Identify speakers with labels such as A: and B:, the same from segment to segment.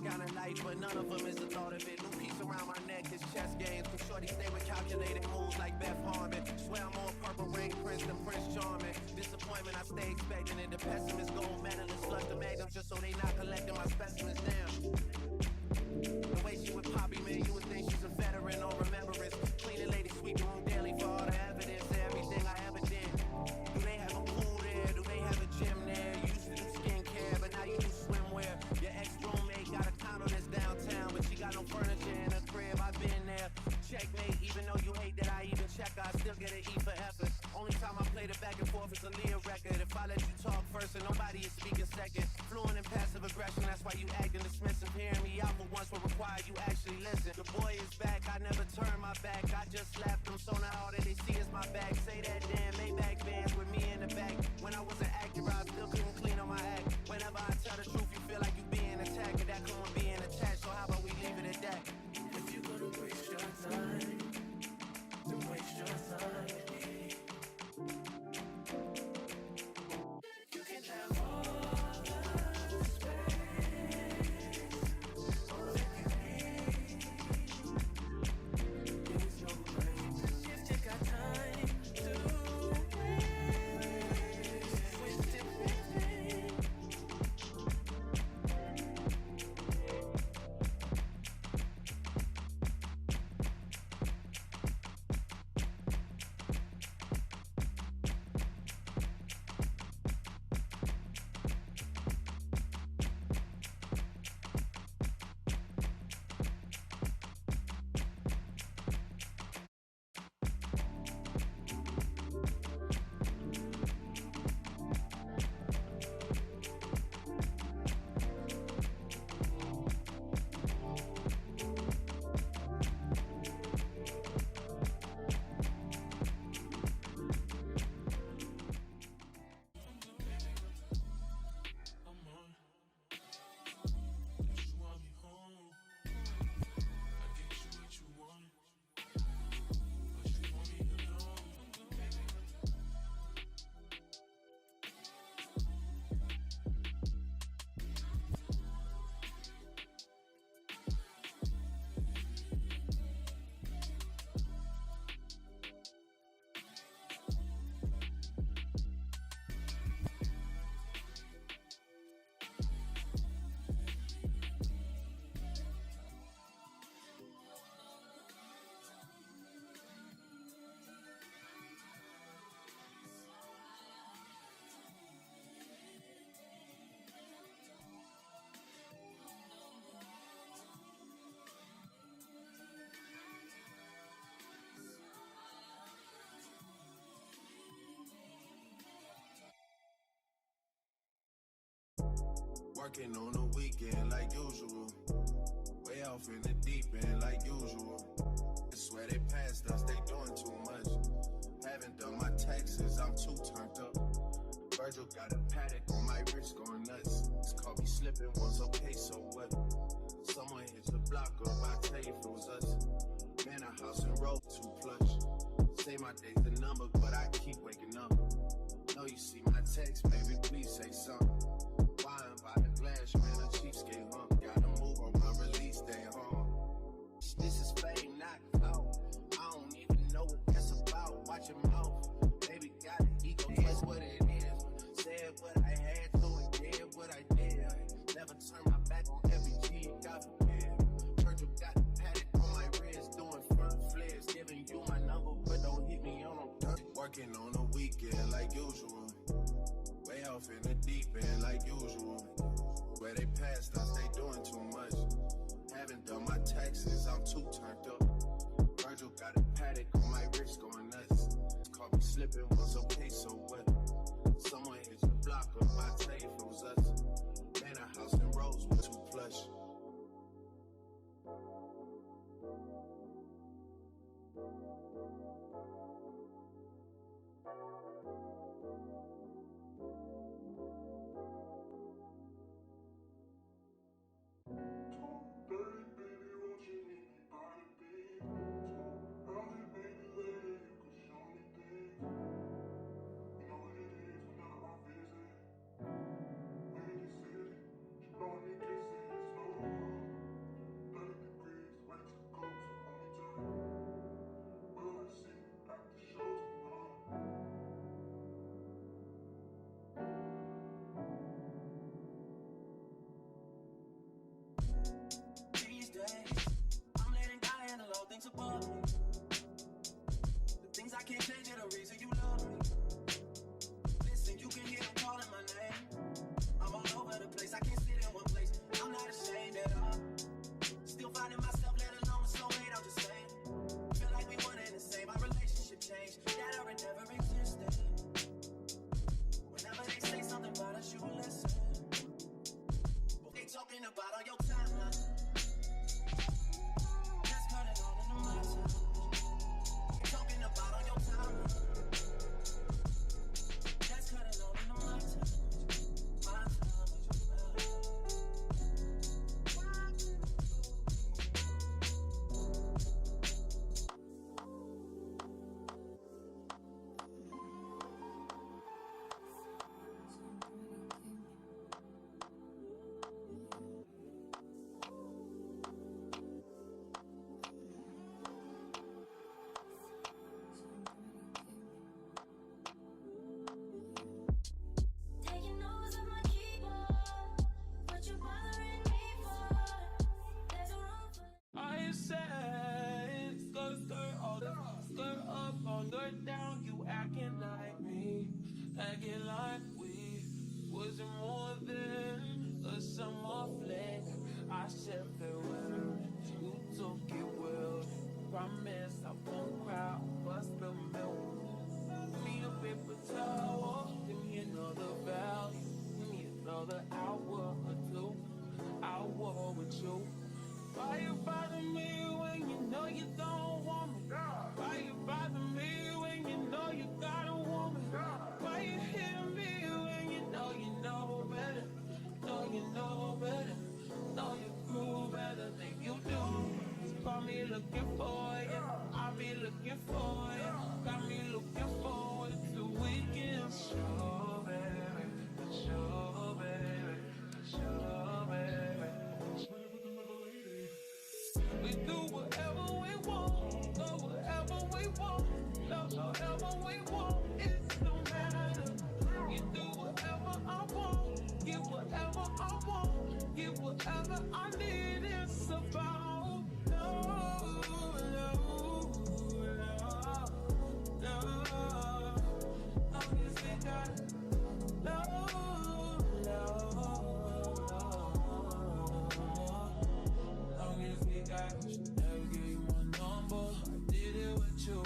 A: counting life, but none of them is the thought of it. New piece around my neck is chess games. Can shorty stay with calculated moves like Beth Harmon? Swear I'm more Purple Rain Prince than Prince Charming. Disappointment I stay expecting, and the pessimist gold medalist flush the magnums just so they not collecting my specimens down. The way she with Poppy, man, you would think she's a veteran on remembrance. Cleaning lady, sweep the room daily for all the evidence of everything I ever did. Do they have a pool there? Do they have a gym there? You used to do skincare, but now you do swimwear. Your ex-roommate got a condo that's downtown, but she got no furniture in her crib. I've been there. Checkmate, even though you hate that I even check, I still get an E for effort. Only time I play the back and forth is a Leah record. If I let you talk first and nobody is speaking second. Fluent in passive aggression, that's why you acting dismissive. Hearing me out for once will require you actually listen. The boy is back, I never turn my back. I just slapped them, so now all that they see is my back. Say that damn Maybach bands with me in the back. When I was an actor, I still couldn't clean on my act. Whenever I tell the truth, you feel like you being attacked. And that come with being attached, so how about we leave it at that?
B: If you're gonna waste your time, then waste your time with me. You can have all the space, all that you need. Use your brain if you got time to waste it with me.
C: Working on the weekend like usual. Way off in the deep end like usual. I swear they passed us, they doing too much. Haven't done my taxes, I'm too turned up. Virgil got a paddock on my wrist going nuts. It's caught me slipping once, okay, so what? Someone hit the block up, I tell you if it was us. Man, a house and road too plush. Say my day's the number, but I keep waking up. Know you see my text, baby, please say something. Wine by the glass, man, a cheapskate, huh? Gotta move on my release day, huh? This is fame, not clout. I don't even know what that's about. Watch your mouth, baby, got it. Ego, that's what it is. Said what I had to and did what I did. Never turn my back on every G, God forbid. Virgil got the paddock on my wrist, doing front flips. Giving you my number, but don't hit me on no dirt. Working on the weekend like usual. Way off in the deep end like usual. Where they passed us, they doing too much. Haven't done my taxes, I'm too turned up. Virgil got a paddock on my wrist going nuts. Caught me slipping, was okay, so what? Someone hit the block up, I tell you if it was us. Man, a house and roads were too plush.
B: like we wasn't more than a summer fling. I said farewell, you took it well. Promise I won't cry over spilled milk. Give me a paper towel, give me another value, give me another hour or two. I'll war with you. Why you bother me when you know you don't want me? Why you bother me when you know you got a woman? Why you hit me when you know better? Know you know better, know you grew better than you do. So call me looking for you, I'll be looking for you. Got me looking forward to weekends. Sure, baby, sure, baby, sure, baby. We do whatever we want, go wherever we want, love however we want. It don't matter. You do whatever I want, get whatever I want, get whatever I need. It's about love, love, love, love. Long as we got love, love, long as we got. Should never give you my number. I did it with you.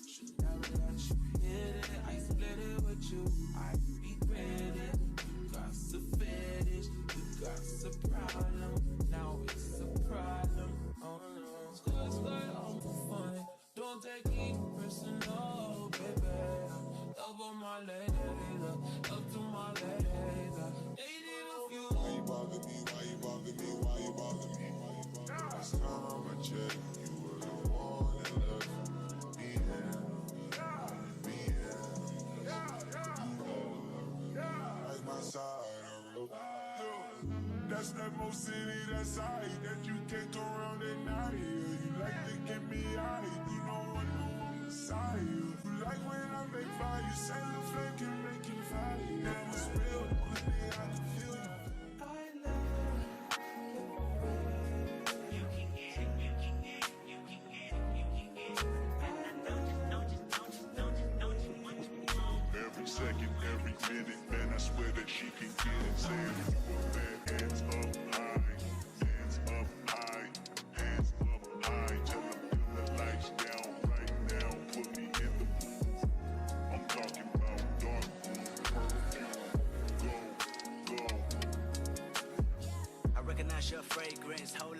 B: Should never let you hit it. I split it with you. I regret it. You got a fetish. You got a problem. Now it's a problem. Oh no. Skirt on for fun. Don't take it personal, baby. Love on my ladies. Love to my ladies. Dated a few.
C: Why you bother me? Why you bother me? Why you bother me? Last time I checked, you were the one that left me like my side of road. That's that most city, that side that you can't go around at night. You like to get me out, you don't want no one beside you. You like when I make fire, you say the flame can make you fire. That was real, only thing I can feel you. Every second, every minute, man, I swear that she can get it. Saying if you a bad, hands up high, hands up high, hands up high. Till the lights down right now, put me in the mood. I'm talking about dark perfume. Go, go.
D: I recognize your fragrance, hold